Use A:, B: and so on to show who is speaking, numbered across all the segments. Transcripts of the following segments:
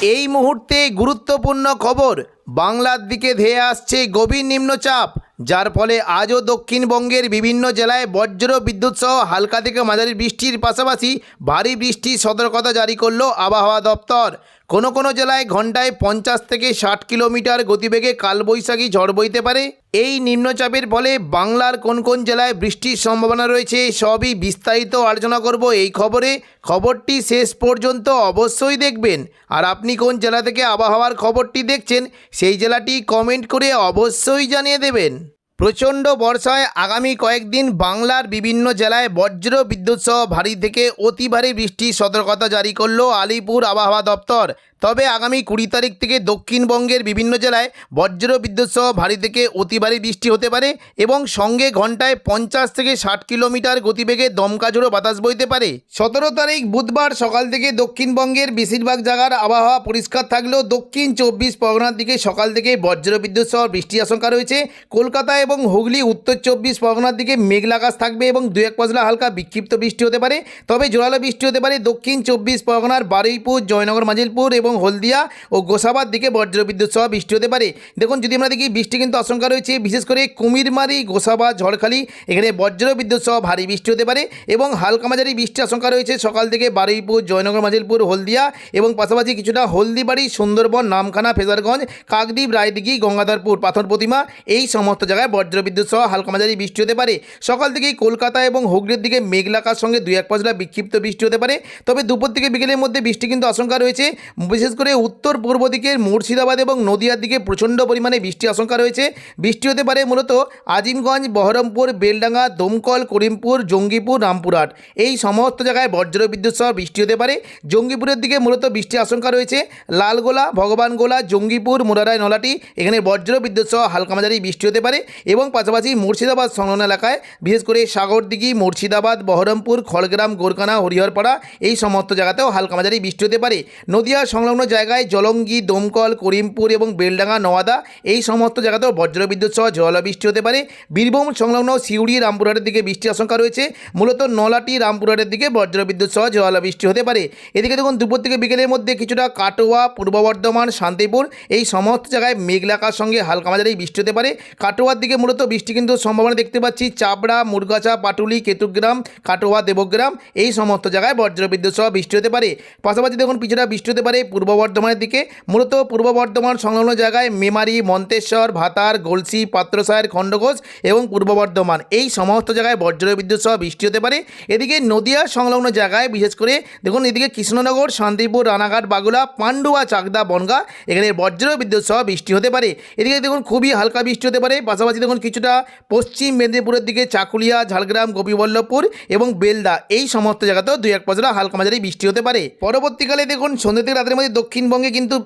A: এই মুহূর্তে গুরুত্বপূর্ণ খবর, বাংলার দিকে ধেয়ে আসছে গভীর নিম্নচাপ, যার ফলে আজও দক্ষিণবঙ্গের বিভিন্ন জেলায় বজ্র বিদ্যুৎ সহ হালকা থেকে মাঝারি বৃষ্টির পাশাপাশি ভারী বৃষ্টির সতর্কতা জারি করল আবহাওয়া দপ্তর। কোনো কোনো জেলায় ঘন্টায় 50 থেকে 60 কিলোমিটার গতিবেগে কালবৈশাখী ঝড় বইতে পারে। এই নিম্নচাপের ফলে বাংলার কোন কোন জেলায় বৃষ্টির সম্ভাবনা রয়েছে সবই বিস্তারিত আলোচনা করব এই খবরে। খবরটি শেষ পর্যন্ত অবশ্যই দেখবেন। আর আপনি কোন জেলা থেকে আবহাওয়ার খবরটি দেখছেন সেই জেলাটি কমেন্ট করে অবশ্যই জানিয়ে দেবেন। প্রচণ্ড বর্ষায় আগামী কয়েকদিন বাংলার বিভিন্ন জেলায় বজ্র বিদ্যুৎ সহ ভারী থেকে অতি ভারী বৃষ্টির সতর্কতা জারি করল আলিপুর আবহাওয়া দপ্তর। তবে আগামী 20 তারিখ থেকে দক্ষিণবঙ্গের বিভিন্ন জেলায় বজ্র বিদ্যুৎ সহ ভারী থেকে অতি ভারী বৃষ্টি হতে পারে এবং সঙ্গে ঘন্টায় 50 থেকে 60 কিলোমিটার গতিবেগে দমকা ঝোড়ো বাতাস বইতে পারে। 17 তারিখ বুধবার সকাল থেকে দক্ষিণবঙ্গের বেশিরভাগ জায়গার আবহাওয়া পরিষ্কার থাকলেও দক্ষিণ 24 পরগনার দিকে সকাল থেকে বজ্র বিদ্যুৎ সহ বৃষ্টির আশঙ্কা রয়েছে। কলকাতা এবং হুগলি উত্তর 24 পরগনার দিকে মেঘলা আকাশ থাকবে এবং দু এক পশলা হালকা বিক্ষিপ্ত বৃষ্টি হতে পারে। তবে জোরালো বৃষ্টি হতে পারে দক্ষিণ 24 পরগনার বারুইপুর, জয়নগর, মাজিলপুর এবং হলদিয়া ও গোসাবার দিকে বজ্রবিদ্যুৎ সহ বৃষ্টি হতে পারে। দেখুন, যদি আমরা দেখি বৃষ্টি কিন্তু আশঙ্কা রয়েছে বিশেষ করে কুমিরমারি, গোসাবা, ঝড়খালি, এখানে বজ্রবিদ্যুৎ সহ ভারী বৃষ্টি হতে পারে এবং হালকা মাঝারি বৃষ্টির আশঙ্কা রয়েছে সকাল থেকে বারুইপুর, জয়নগর, মাজিলপুর, হলদিয়া এবং পাশাপাশি কিছুটা হলদিবাড়ি, সুন্দরবন, নামখানা, ফেজারগঞ্জ, কাকদ্বীপ, রায়দিঘি, গঙ্গাধরপুর, পাথর প্রতিমা এই সমস্ত জায়গায় বজ্রবিদ্যুৎ সহ হালকা মাঝারি বৃষ্টি হতে পারে। সকাল থেকেই কলকাতা এবং হুগলির দিকে মেঘলাকার সঙ্গে দু এক পশলা বিক্ষিপ্ত বৃষ্টি হতে পারে। তবে দুপুর থেকে বিকেলের মধ্যে বৃষ্টি কিন্তু আশঙ্কা রয়েছে। বিশেষ করে উত্তর পূর্ব দিকের মুর্শিদাবাদ এবং নদিয়ার দিকে প্রচণ্ড পরিমাণে বৃষ্টি আশঙ্কা রয়েছে। বৃষ্টি হতে পারে মূলত আজিমগঞ্জ, বহরমপুর, বেলডাঙ্গা, দমকল, করিমপুর, জঙ্গিপুর, রামপুরহাট এই সমস্ত জায়গায় বজ্রবিদ্যুৎ সহ বৃষ্টি হতে পারে। জঙ্গিপুরের দিকে মূলত বৃষ্টির আশঙ্কা রয়েছে। লালগোলা, ভগবানগোলা, জঙ্গিপুর, মুরারাই, নলাটি এখানে বজ্রবিদ্যুৎ সহ হালকা মাঝারি বৃষ্টি হতে পারে এবং পাশাপাশি মুর্শিদাবাদ সংলগ্ন এলাকায় বিশেষ করে সাগরদিঘি, মুর্শিদাবাদ, বহরমপুর, খড়গ্রাম, গোরকানা, হরিহরপাড়া এই সমস্ত জায়গাতেও হালকা মাঝারি বৃষ্টি হতে পারে। নদিয়া সংলগ্ন জায়গায় জলঙ্গি, দমকল, করিমপুর এবং বেলডাঙ্গা, নওয়াদা এই সমস্ত জায়গাতেও বজ্রবিদ্যুৎ সহ ঝড়ো বৃষ্টি হতে পারে। বীরভূম সংলগ্ন সিউড়ি, রামপুরহাটের দিকে বৃষ্টির আশঙ্কা রয়েছে। মূলত নলাটি, রামপুরহাটের দিকে বজ্রবিদ্যুৎ সহ ঝড়ো বৃষ্টি হতে পারে। এদিকে দেখুন, দুপুর থেকে বিকেলের মধ্যে কিছুটা কাটোয়া, পূর্ব বর্ধমান, শান্তিপুর এই সমস্ত জায়গায় মেঘলাকার সঙ্গে হালকা মাঝারি বৃষ্টি হতে পারে। কাটোয়ার দিকে মূলত বৃষ্টি কিন্তু সম্ভাবনা দেখতে পাচ্ছি। চাপড়া, মুরগাছা, পাটুলি, কেতুগ্রাম, কাটোয়া, দেবগ্রাম এই সমস্ত জায়গায় বজ্রবিদ্যুৎ সহ বৃষ্টি হতে পারে। পাশাপাশি দেখুন কিছুটা বৃষ্টি হতে পারে পূর্ব বর্ধমানের দিকে। মূলত পূর্ব বর্ধমান সংলগ্ন জায়গায় মেমারি, মন্তেশ্বর, ভাতার, গলসি, পাত্রসায়ের, খণ্ডঘোষ এবং পূর্ব বর্ধমান এই সমস্ত জায়গায় বজ্রবিদ্যুৎ সহ বৃষ্টি হতে পারে। এদিকে নদিয়া সংলগ্ন জায়গায় বিশেষ করে দেখুন এদিকে কৃষ্ণনগর, শান্তিপুর, রানাঘাট, বাগুলা, পান্ডুয়া, চাকদা, বনগা এখানে বজ্রবিদ্যুৎ সহ বৃষ্টি হতে পারে। এদিকে দেখুন খুবই হালকা বৃষ্টি হতে পারে। পাশাপাশি দেখুন কিছুটা পশ্চিম মেদিনীপুরের দিকে চাকুলিয়া, ঝাড়গ্রাম, গোপীবল্লভপুর এবং বেলদা এই সমস্ত জায়গাতেও দু এক পশলা হালকা মাঝারি বৃষ্টি হতে পারে। পরবর্তীকালে দেখুন সন্ধ্যে থেকে রাতের মধ্যে দক্ষিণবঙ্গে কিন্তু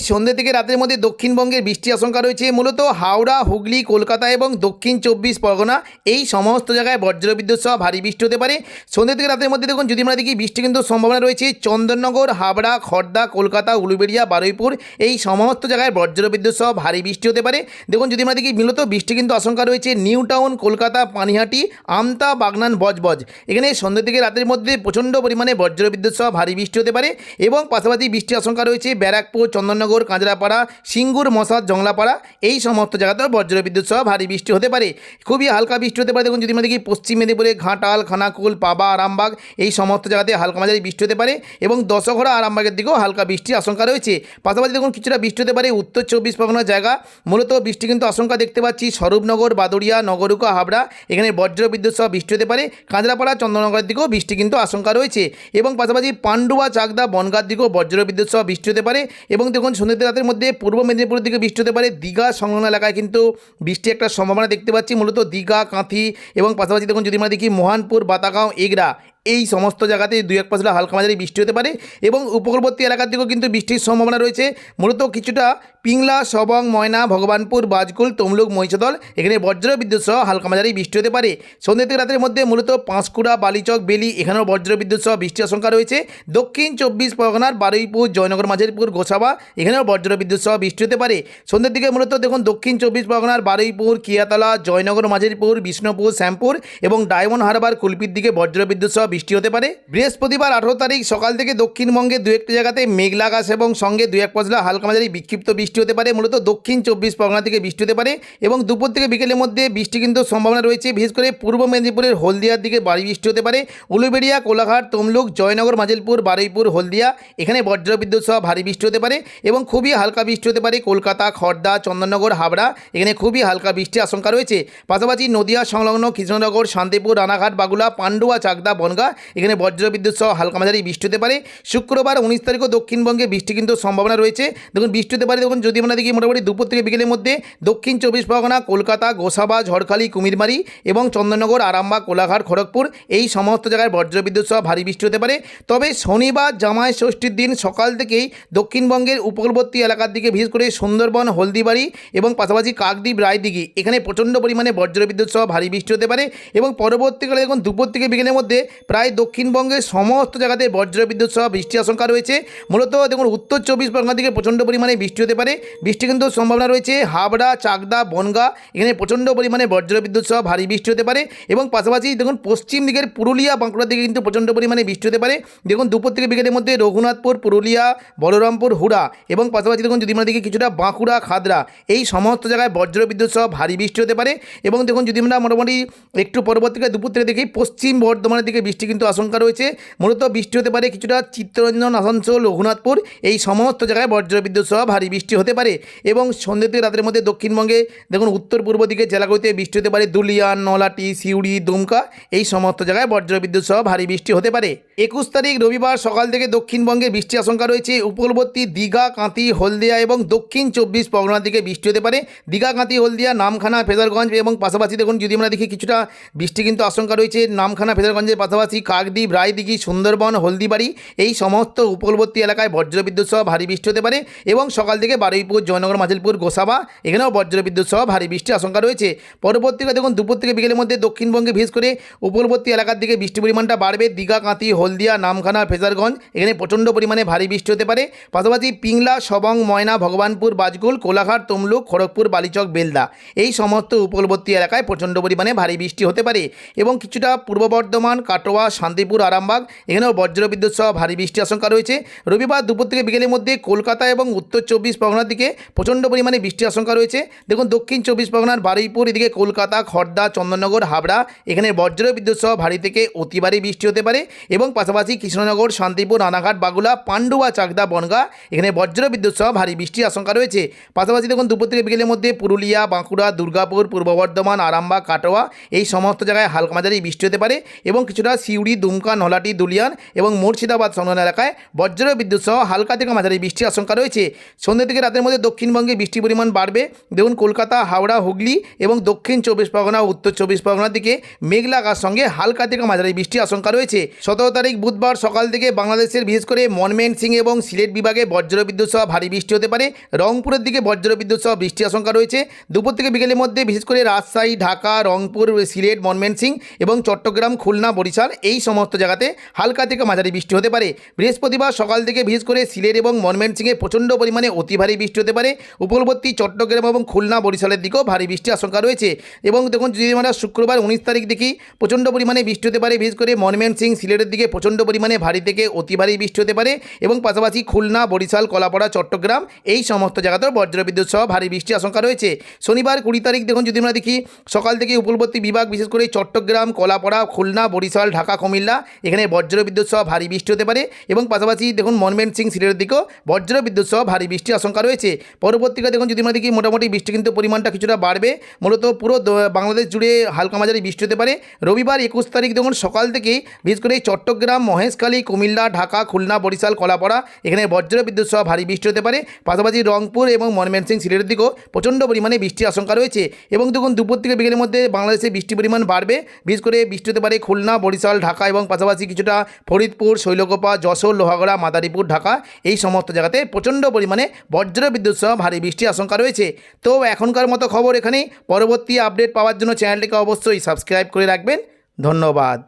A: সন্ধ্যে থেকে রাতের মধ্যে দক্ষিণবঙ্গের বৃষ্টি আশঙ্কা রয়েছে। মূলত হাওড়া, হুগলি, কলকাতা এবং দক্ষিণ 24 পরগনা এই সমস্ত জায়গায় বজ্রবিদ্যুৎ সহ ভারী বৃষ্টি হতে পারে। সন্ধ্যে থেকে রাতের মধ্যে দেখুন যদি আমরা দেখি বৃষ্টি কিন্তু সম্ভাবনা রয়েছে চন্দননগর, হাবড়া, খড়দা, কলকাতা, উলুবেড়িয়া, বারুইপুর এই সমস্ত জায়গায় বজ্রবিদ্যুৎ সহ ভারী বৃষ্টি হতে পারে। দেখুন যদি আমরা দেখি মূলত বৃষ্টি কিন্তু আশঙ্কা রয়েছে নিউ টাউন, কলকাতা, পানিহাটি, আমতা, বাগনান, বজবজ এখানে সন্ধ্যে থেকে রাতের মধ্যে প্রচণ্ড পরিমাণে বজ্রবিদ্যুৎ সহ ভারী বৃষ্টি হতে পারে এবং পাশাপাশি বৃষ্টির আশঙ্কা রয়েছে ব্যারাকপুর, চন্দননগর, কাঁচরাপাড়া, সিঙ্গুর, মশাদ, জংলাপাড়া এই সমস্ত জায়গাতেও বজ্রবিদ্যুৎ সহ ভারী বৃষ্টি হতে পারে। খুবই হালকা বৃষ্টি হতে পারে। দেখুন যদি আমরা দেখি পশ্চিম মেদিনীপুরে ঘাটাল, খানাকুল, পাবা, আরামবাগ এই সমস্ত জায়গাতে হালকা মাঝারি বৃষ্টি হতে পারে এবং দশঘরা, আরামবাগের দিকেও হালকা বৃষ্টির আশঙ্কা রয়েছে। পাশাপাশি দেখুন কিছুটা বৃষ্টি হতে পারে উত্তর 24 পরগনার জায়গা। মূলত বৃষ্টি কিন্তু আশঙ্কা দেখতে পাচ্ছি স্বরূপনগর, বাদুড়িয়া, নগরুকা, হাবড়া এখানে বজ্রবিদ্যুৎ সহ বৃষ্টি হতে পারে। কাঁচরাপাড়া, চন্দননগরের দিকেও বৃষ্টি কিন্তু আশঙ্কা রয়েছে এবং পাশাপাশি পান্ডুয়া, চাকদা, বনগাঁর দিকেও বজ্রবিদ্যুৎ সহ বৃষ্টি হতে পারে এবং দেখুন সন্ধ্যে রাতের মধ্যে পূর্ব মেদিনীপুরের দিকে বৃষ্টি হতে পারে। দীঘা সংলগ্ন এলাকায় কিন্তু বৃষ্টি একটা সম্ভাবনা দেখতে পাচ্ছি। মূলত দীঘা, কাঁথি এবং পাশাপাশি দেখুন যদি আমরা দেখি মোহনপুর, বাতাগাঁও, এগরা এই সমস্ত জায়গাতে দু এক পশলা হালকা মাঝারি বৃষ্টি হতে পারে এবং উপকূলবর্তী এলাকার দিকেও কিন্তু বৃষ্টির সম্ভাবনা রয়েছে। মূলত কিছুটা পিংলা, সবং, ময়না, ভগবানপুর, বাজকুল, তমলুক, মহিষাদল এখানে বজ্রবিদ্যুৎ সহ হালকা মাঝারি বৃষ্টি হতে পারে। সন্ধ্যে থেকে রাতের মধ্যে মূলত পাঁশকুড়া, বালিচক, বেলি এখানেও বজ্রবিদ্যুৎ সহ বৃষ্টির আশঙ্কা রয়েছে। দক্ষিণ 24 পরগনার বারুইপুর, জয়নগর, মাঝেরপুর, গোসাবা এখানেও বজ্রবিদ্যুৎ সহ বৃষ্টি হতে পারে। সন্ধ্যের দিকে মূলত দেখুন দক্ষিণ 24 পরগনার বারুইপুর, কিয়াতলা, জয়নগর, মাঝেরপুর, বিষ্ণুপুর, শ্যামপুর এবং ডায়মন্ড হারবার, কুলপির দিকে বজ্রবিদ্যুৎ সহ বৃষ্টি হতে পারে। বৃহস্পতিবার 18 তারিখ সকাল থেকে দক্ষিণবঙ্গে দু একটি জায়গাতে মেঘলা আকাশ এবং সঙ্গে দু এক পশলা হালকা মাঝারি বিক্ষিপ্ত বৃষ্টি হতে পারে। মূলত দক্ষিণ 24 পরগনা থেকে বৃষ্টি হতে পারে এবং দুপুর থেকে বিকেলের মধ্যে বৃষ্টি কিন্তু সম্ভাবনা রয়েছে। বিশেষ করে পূর্ব মেদিনীপুরের হলদিয়ার দিকে ভারী বৃষ্টি হতে পারে। উলুবেড়িয়া, কোলাঘাট, তমলুক, জয়নগর, মাজিলপুর, বারুইপুর, হলদিয়া এখানে বজ্রবিদ্যুৎ সহ ভারী বৃষ্টি হতে পারে এবং খুবই হালকা বৃষ্টি হতে পারে। কলকাতা, খড়দা, চন্দননগর, হাবড়া এখানে খুবই হালকা বৃষ্টির আশঙ্কা রয়েছে। পাশাপাশি নদিয়া সংলগ্ন কৃষ্ণনগর, শান্তিপুর, রানাঘাট, বাগুলা, পান্ডুয়া, চাকদা, বনগাঁ এখানে বজ্রবিদ্যুৎ সহ হালকা মাঝারি বৃষ্টি হতে পারে। শুক্রবার 19 তারিখও দক্ষিণবঙ্গে বৃষ্টি কিন্তু সম্ভাবনা রয়েছে। দেখুন বৃষ্টি হতে পারে। দেখুন যদি আমরা দেখি মোটামুটি দুপুর থেকে বিকেলের মধ্যে দক্ষিণ 24 পরগনা, কলকাতা, গোসাবা, ঝড়খালি, কুমিরমারি এবং চন্দননগর, আরামবাগ, কোলাঘাট, খড়গপুর এই সমস্ত জায়গায় বজ্রবিদ্যুৎ সহ ভারী বৃষ্টি হতে পারে। তবে শনিবার জামাই ষষ্ঠীর দিন সকাল থেকেই দক্ষিণবঙ্গের উপকূলবর্তী এলাকার দিকে বিশেষ করে সুন্দরবন, হলদিবাড়ি এবং পাশাপাশি কাকদ্বীপ, রায়দিঘি এখানে প্রচণ্ড পরিমাণে বজ্রবিদ্যুৎ সহ ভারী বৃষ্টি হতে পারে এবং পরবর্তীকালে দেখুন দুপুর থেকে বিকেলের মধ্যে প্রায় দক্ষিণবঙ্গের সমস্ত জায়গাতে বজ্রবিদ্যুৎ সহ বৃষ্টির আশঙ্কা রয়েছে। মূলত দেখুন উত্তর 24 পরগনা দিকে প্রচণ্ড পরিমাণে বৃষ্টি হতে পারে। বৃষ্টি কিন্তু সম্ভাবনা রয়েছে হাবড়া, চাকদা, বনগাঁ এখানে প্রচণ্ড পরিমাণে বজ্রবিদ্যুৎ সহ ভারী বৃষ্টি হতে পারে এবং পাশাপাশি দেখুন পশ্চিম দিকের পুরুলিয়া, বাঁকুড়ার দিকে কিন্তু প্রচণ্ড পরিমাণে বৃষ্টি হতে পারে। দেখুন দুপুর থেকে বিকেলের মধ্যে রঘুনাথপুর, পুরুলিয়া, বলরামপুর, হুড়া এবং পাশাপাশি দেখুন যদি আমরা দেখি কিছুটা বাঁকুড়া, খাদরা এই সমস্ত জায়গায় বজ্রবিদ্যুৎ সহ ভারী বৃষ্টি হতে পারে এবং দেখুন যদি আমরা মোটামুটি একটু পরবর্তীকালে দুপুর থেকে দেখি পশ্চিম বর্ধমানের দিকে বৃষ্টি কিন্তু আশঙ্কা রয়েছে। মূলত বৃষ্টি হতে পারে কিছুটা চিত্তরঞ্জন, আসানসোল, রঘুনাথপুর এই সমস্ত জায়গায় বজ্রবিদ্যুৎ সহ ভারী বৃষ্টি হতে পারে এবং সন্ধ্যে থেকে রাতের মধ্যে দক্ষিণবঙ্গে দেখুন উত্তর পূর্ব দিকে জেলাগুলিতে বৃষ্টি হতে পারে। দুলিয়ান, নলাটি, সিউড়ি, দুমকা এই সমস্ত জায়গায় বজ্রবিদ্যুৎ সহ ভারী বৃষ্টি হতে পারে। 21 তারিখ রবিবার সকাল থেকে দক্ষিণবঙ্গে বৃষ্টির আশঙ্কা রয়েছে। উপকূলবর্তী দীঘা, কাঁথি, হলদিয়া এবং দক্ষিণ 24 পরগনার দিকে বৃষ্টি হতে পারে। দীঘা, কাঁথি, হলদিয়া, নামখানা, ফেজারগঞ্জ এবং পাশাপাশি দেখুন যদি আমরা দেখি কিছুটা বৃষ্টি কিন্তু আশঙ্কা রয়েছে নামখানা, ফেজারগঞ্জের পাশাপাশি কাকদ্বীপ, রায়দিঘি, সুন্দরবন, হলদিবাড়ি এই সমস্ত উপকূলবর্তী এলাকায় বজ্রবিদ্যুৎ সহ ভারী বৃষ্টি হতে পারে এবং সকাল থেকে বারুইপুর, জয়নগর, মাজিলপুর, গোসাবা এখানেও বজ্রবিদ্যুৎ সহ ভারী বৃষ্টির আশঙ্কা রয়েছে। পরবর্তীকালে দেখুন দুপুর থেকে বিকেলের মধ্যে দক্ষিণবঙ্গে বিশেষ করে উপকূলবর্তী এলাকার দিকে বৃষ্টির পরিমাণটা বাড়বে। দীঘা, কাঁথি, হলদিয়া, নামখানা, ফেজারগঞ্জ এখানে প্রচণ্ড পরিমাণে ভারী বৃষ্টি হতে পারে। পাশাপাশি পিংলা, সবং, ময়না, ভগবানপুর, বাজকুল, কোলাঘাট, তমলুক, খড়গপুর, বালিচক, বেলদা এই সমস্ত উপকূলবর্তী এলাকায় প্রচণ্ড পরিমাণে ভারী বৃষ্টি হতে পারে এবং কিছুটা পূর্ব বর্ধমান, কাটোয়া, শান্তিপুর, আরামবাগ এখানেও বজ্রবিদ্যুৎ সহ ভারী বৃষ্টির আশঙ্কা রয়েছে। রবিবার দুপুর থেকে বিকেলের মধ্যে কলকাতা এবং উত্তর 24 পরগনার দিকে প্রচণ্ড পরিমাণে বৃষ্টির আশঙ্কা রয়েছে। দেখুন দক্ষিণ 24 পরগনার বারুইপুর, এদিকে কলকাতা, খড়দা, চন্দননগর, হাবড়া এখানে বজ্রবিদ্যুৎ সহ ভারী থেকে অতি ভারী বৃষ্টি হতে পারে এবং পাশাপাশি কৃষ্ণনগর, শান্তিপুর, রানাঘাট, বাগুলা, পান্ডুয়া, চাকদা, বনগাঁ এখানে বজ্রবিদ্যুৎ সহ ভারী বৃষ্টির আশঙ্কা রয়েছে। পাশাপাশি দেখুন দুপুর থেকে বিকেলের মধ্যে পুরুলিয়া, বাঁকুড়া, দুর্গাপুর, পূর্ব বর্ধমান, আরামবাগ, কাটোয়া এই সমস্ত জায়গায় হালকা মাঝারি বৃষ্টি হতে পারে এবং কিছুটা সিউড়ি, দুমকা, নলাটি, দুলিয়ান এবং মুর্শিদাবাদ সংলগ্ন এলাকায় বজ্রবিদ্যুৎ সহ হালকা থেকে মাঝারি বৃষ্টির আশঙ্কা রয়েছে। সন্ধ্যে থেকে রাতের মধ্যে দক্ষিণবঙ্গে বৃষ্টির পরিমাণ বাড়বে। দেখুন কলকাতা, হাওড়া, হুগলি এবং দক্ষিণ 24 পরগনা, উত্তর 24 পরগনার দিকে মেঘলা আকাশ সঙ্গে হালকা থেকে মাঝারি বৃষ্টির আশঙ্কা রয়েছে। 17 তারিখ বুধবার সকাল থেকে বাংলাদেশের বিশেষ করে ময়মনসিংহ এবং সিলেট বিভাগে বজ্রবিদ্যুৎ সহ ভারী বৃষ্টি হতে পারে। রংপুরের দিকে বজ্রবিদ্যুৎ সহ বৃষ্টির আশঙ্কা রয়েছে। দুপুর থেকে বিকেলের মধ্যে বিশেষ করে রাজশাহী, ঢাকা, রংপুর, সিলেট, ময়মনসিংহ এবং চট্টগ্রাম, খুলনা, বরিশাল এই সমস্ত জায়গাতে হালকা থেকে মাঝারি বৃষ্টি হতে পারে। বৃহস্পতিবার সকাল থেকে বিশেষ করে সিলেট এবং ময়মনসিংহে প্রচণ্ড পরিমাণে অতি ভারী বৃষ্টি হতে পারে। উপকূলবর্তী চট্টগ্রাম এবং খুলনা, বরিশালের দিকেও ভারী বৃষ্টির আশঙ্কা রয়েছে এবং দেখুন যদি আমরা শুক্রবার 19 তারিখ দেখি প্রচণ্ড পরিমাণে বৃষ্টি হতে পারে। বিশেষ করে ময়মনসিংহ, সিলেটের দিকে প্রচণ্ড পরিমাণে ভারী থেকে অতি ভারী বৃষ্টি হতে পারে এবং পাশাপাশি খুলনা, বরিশাল, কলাপাড়া, চট্টগ্রাম এই সমস্ত জায়গাতেও বজ্রবিদ্যুৎ সহ ভারী বৃষ্টির আশঙ্কা রয়েছে। শনিবার 20 তারিখ দেখুন যদি আমরা দেখি সকাল থেকে উপকূলবর্তী বিভাগ বিশেষ করে চট্টগ্রাম, কলাপাড়া, খুলনা, বরিশাল, ঢাকা, কুমিল্লা এখানে বজ্রবিদ্যুৎ সহ ভারী বৃষ্টি হতে পারে এবং পাশাপাশি দেখুন ময়মনসিংহ, সিলেটের দিকেও বজ্রবিদ্যুৎ সহ ভারী বৃষ্টির আশঙ্কা রয়েছে। পরবর্তীকালে দেখুন যদি আমরা দেখি মোটামুটি বৃষ্টি কিন্তু পরিমাণটা কিছুটা বাড়বে। মূলত পুরো বাংলাদেশ জুড়ে হালকা মাঝারি বৃষ্টি হতে পারে। রবিবার 21 তারিখ দেখুন সকাল থেকে বিশেষ করে চট্টগ্রাম, মহেশখালী, কুমিল্লা, ঢাকা, খুলনা, বরিশাল, কলাপাড়া এখানে বজ্রবিদ্যুৎ সহ ভারী বৃষ্টি হতে পারে। পাশাপাশি রংপুর এবং ময়মনসিংহ, সিলেটের দিকেও প্রচণ্ড পরিমাণে বৃষ্টির আশঙ্কা রয়েছে এবং দেখুন দুপুর থেকে বিকেলের মধ্যে বাংলাদেশে বৃষ্টির পরিমাণ বাড়বে। বিশেষ করে বৃষ্টি হতে পারে খুলনা, বরিশাল, ঢাকা এবং পাশাপাশি কিছুটা ফরিদপুর, শৈলকুপা, যশোর, লোহাগড়া, মাদারীপুর, ঢাকা এই সমস্ত জায়গাতে প্রচণ্ড পরিমাণে বজ্রবিদ্যুৎ সহ ভারী বৃষ্টির আশঙ্কা রয়েছে। তো এখনকার মতো খবর এখানেই। পরবর্তী আপডেট পাওয়ার জন্য চ্যানেলটিকে অবশ্যই সাবস্ক্রাইব করে রাখবেন। ধন্যবাদ।